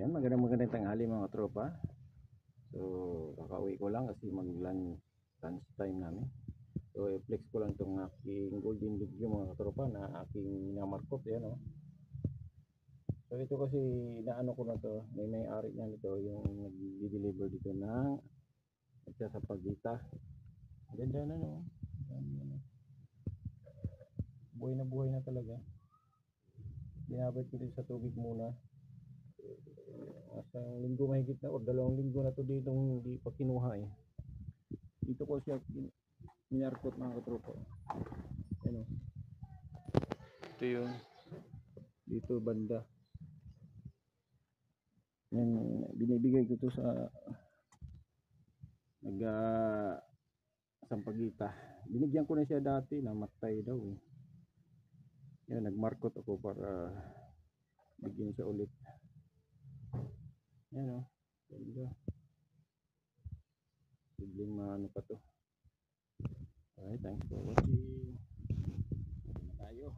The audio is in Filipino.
Ayan, magandang tanghali mga tropa. So, kakauwi ko lang kasi lunch time namin. So, i-flex ko lang itong aking golden video mga tropa na aking minamarkot. Ayan, oh. So, ito kasi naano ko na to, may-ari na nito yung nag-deliver dito ng nagsasapagita. Ganda na, no? Buhay na talaga. Binabad ko din sa tubig muna. Isang linggo mahigit na o 2 linggo na to dito hindi pa kinuha eh. Dito ko siya minarkot mga katropa. Ano? Ito yung dito banda. Yan, binibigay ko to sa Sampagita. Binigyan ko na siya dati, namatay daw eh. Yan, nagmarkot ako para bigyan siya ulit. Yan o. Ganda. Biglang maano pa to. Alright, thanks for watching. Tayo.